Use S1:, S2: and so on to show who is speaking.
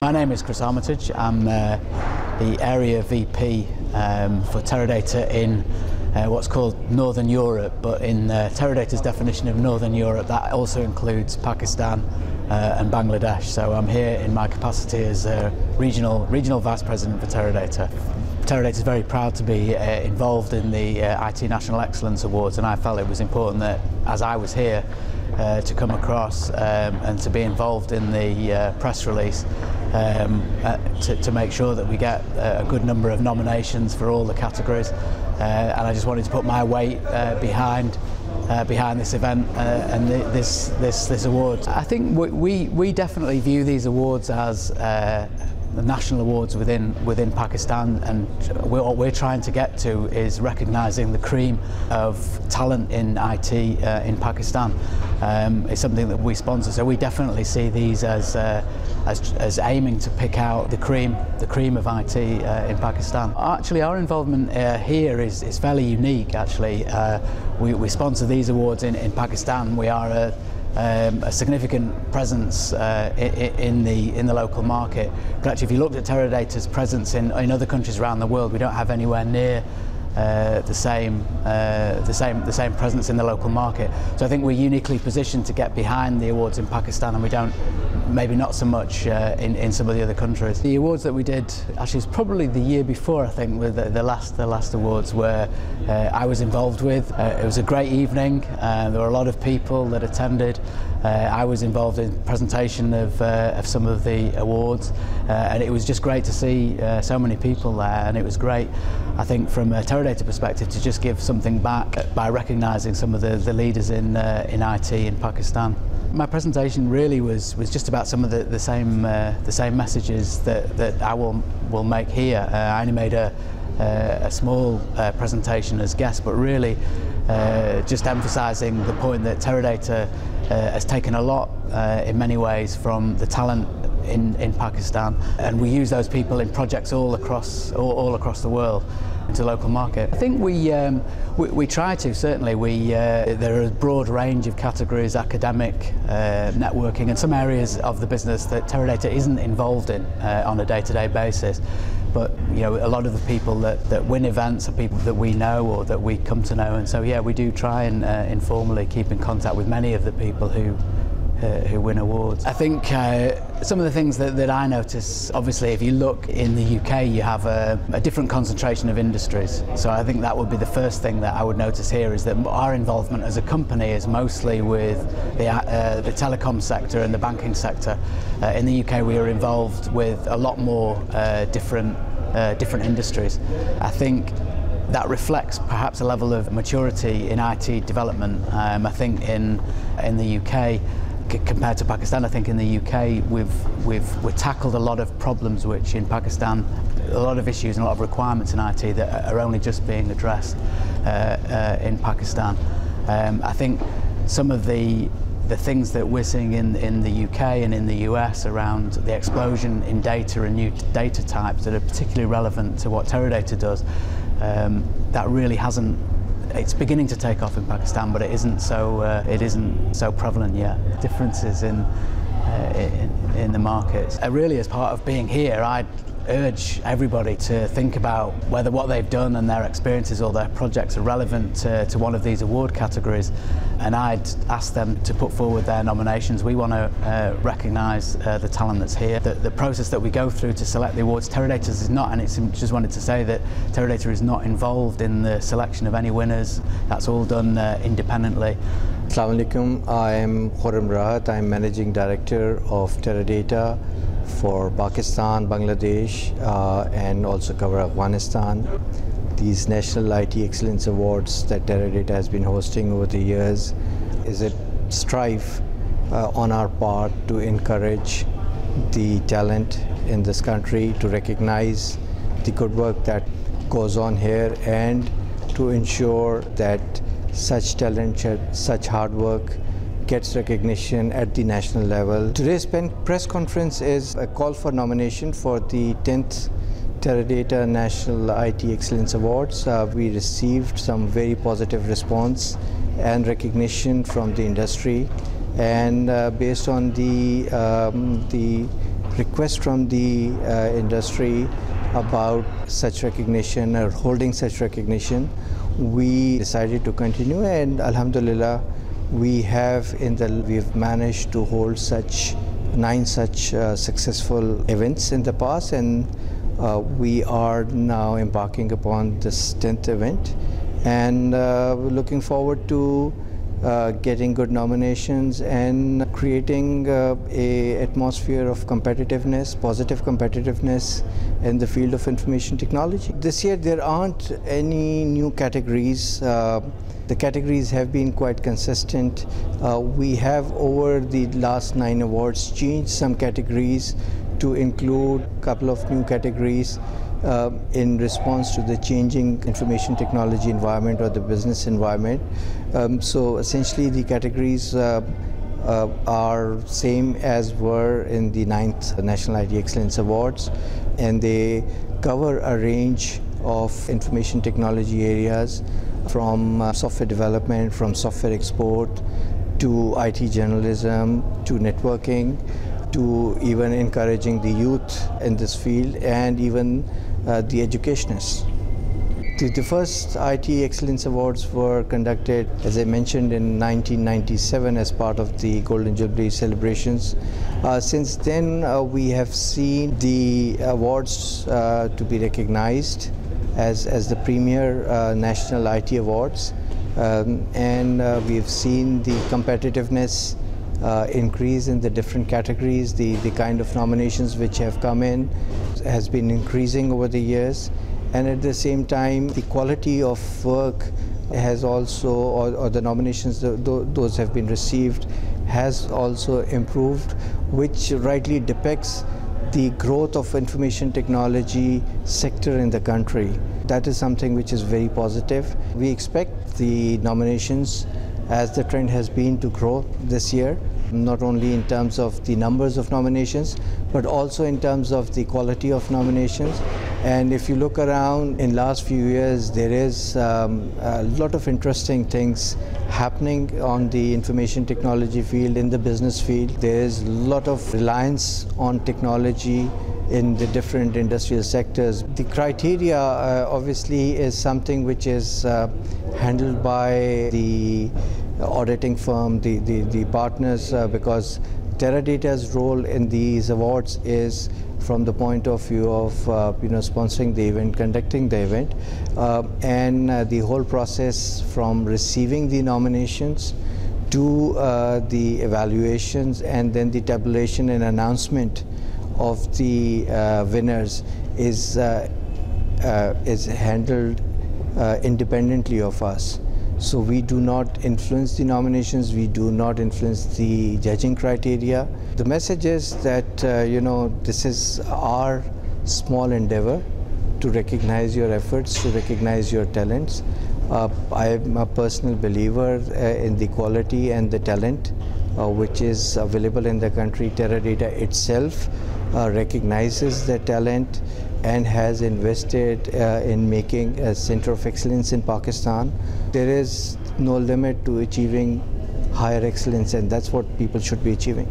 S1: My name is Chris Armitage. I'm the Area VP for Teradata in what's called Northern Europe, but in Teradata's definition of Northern Europe, that also includes Pakistan and Bangladesh. So I'm here in my capacity as Regional Vice President for Teradata. Teradata is very proud to be involved in the IT National Excellence Awards, and I felt it was important that, as I was here, to come across and to be involved in the press release to make sure that we get a good number of nominations for all the categories, and I just wanted to put my weight behind this event and this award. I think we definitely view these awards as the national awards within Pakistan, and what we're trying to get to is recognising the cream of talent in IT in Pakistan. It's something that we sponsor, so we definitely see these as aiming to pick out the cream of IT in Pakistan. Actually, our involvement here is fairly unique. Actually, we sponsor these awards in Pakistan. We are a significant presence in the local market. But actually, if you looked at Teradata's presence in other countries around the world, we don't have anywhere near the same presence in the local market. So I think we're uniquely positioned to get behind the awards in Pakistan, and we don't, maybe not so much in some of the other countries. The awards that we did, actually, it's probably the year before, I think, with the last awards where I was involved with. It was a great evening. There were a lot of people that attended. I was involved in the presentation of some of the awards, and it was just great to see so many people there, and it was great, I think, from a Teradata perspective, to just give something back by recognising some of the leaders in IT in Pakistan. My presentation really was just about some of the same messages that I will make here. I only made a small presentation as guest, but really just emphasising the point that Teradata has taken a lot in many ways from the talent in Pakistan, and we use those people in projects all across the world into local market. I think we try to, certainly. There are a broad range of categories: academic, networking, and some areas of the business that Teradata isn't involved in on a day-to-day basis. But a lot of the people that win events are people that we know or that we come to know, and so yeah, we do try and informally keep in contact with many of the people who win awards. I think some of the things that I notice, obviously, if you look in the UK, you have a different concentration of industries. So I think that would be the first thing that I would notice here, is that our involvement as a company is mostly with the telecom sector and the banking sector. In the UK, we are involved with a lot more different industries. I think that reflects perhaps a level of maturity in IT development. I think in the UK, compared to Pakistan, I think in the UK we've tackled a lot of problems which in Pakistan, a lot of issues and a lot of requirements in IT that are only just being addressed in Pakistan. I think some of the things that we're seeing in the UK and in the US around the explosion in data and new data types that are particularly relevant to what Teradata does, that really hasn't. It's beginning to take off in Pakistan, but it isn't so prevalent yet. Differences in the markets. Really, as part of being here, I'd urge everybody to think about whether what they've done and their experiences or their projects are relevant to one of these award categories, and I'd ask them to put forward their nominations. We want to recognise the talent that's here. The process that we go through to select the awards, Teradata is not, and it's just wanted to say that Teradata is not involved in the selection of any winners. That's all done independently.
S2: Assalamu alaikum. I am Khurram Rahat. I am Managing Director of Teradata for Pakistan, Bangladesh, and also cover Afghanistan. These National IT Excellence Awards that Teradata has been hosting over the years is a strive on our part to encourage the talent in this country, to recognize the good work that goes on here, and to ensure that such talent, such hard work gets recognition at the national level. Today's press conference is a call for nomination for the 10th Teradata National IT Excellence Awards. We received some very positive response and recognition from the industry, and based on the request from the industry about such recognition or holding such recognition, we decided to continue, and Alhamdulillah, we've managed to hold 9 such successful events in the past, and we are now embarking upon this 10th event, and we're looking forward to getting good nominations and creating a atmosphere of competitiveness, positive competitiveness in the field of information technology. This year there aren't any new categories. The categories have been quite consistent. We have over the last 9 awards changed some categories to include a couple of new categories in response to the changing information technology environment or the business environment. So essentially the categories are same as were in the 9th National IT Excellence Awards, and they cover a range of information technology areas, from software development, from software export, to IT journalism, to networking, to even encouraging the youth in this field, and even the educationists. The first IT Excellence Awards were conducted, as I mentioned, in 1997 as part of the Golden Jubilee celebrations. Since then, we have seen the awards to be recognized as the premier national IT awards, and we've seen the competitiveness increase in the different categories. The kind of nominations which have come in has been increasing over the years, and at the same time the quality of work has also, or the nominations those have been received, has also improved, which rightly depicts the growth of information technology sector in the country. That is something which is very positive. We expect the nominations, as the trend has been, to grow this year, not only in terms of the numbers of nominations, but also in terms of the quality of nominations. And if you look around in last few years, there is a lot of interesting things happening on the information technology field, in the business field. There is a lot of reliance on technology in the different industrial sectors. The criteria obviously is something which is handled by the auditing firm, the partners, because Teradata's role in these awards is from the point of view of sponsoring the event, conducting the event, and the whole process from receiving the nominations to the evaluations and then the tabulation and announcement of the winners is handled independently of us. So we do not influence the nominations, we do not influence the judging criteria. The message is that this is our small endeavor to recognize your efforts, to recognize your talents. I am a personal believer in the quality and the talent which is available in the country. Teradata itself recognizes the talent and has invested in making a center of excellence in Pakistan. There is no limit to achieving higher excellence, and that's what people should be achieving.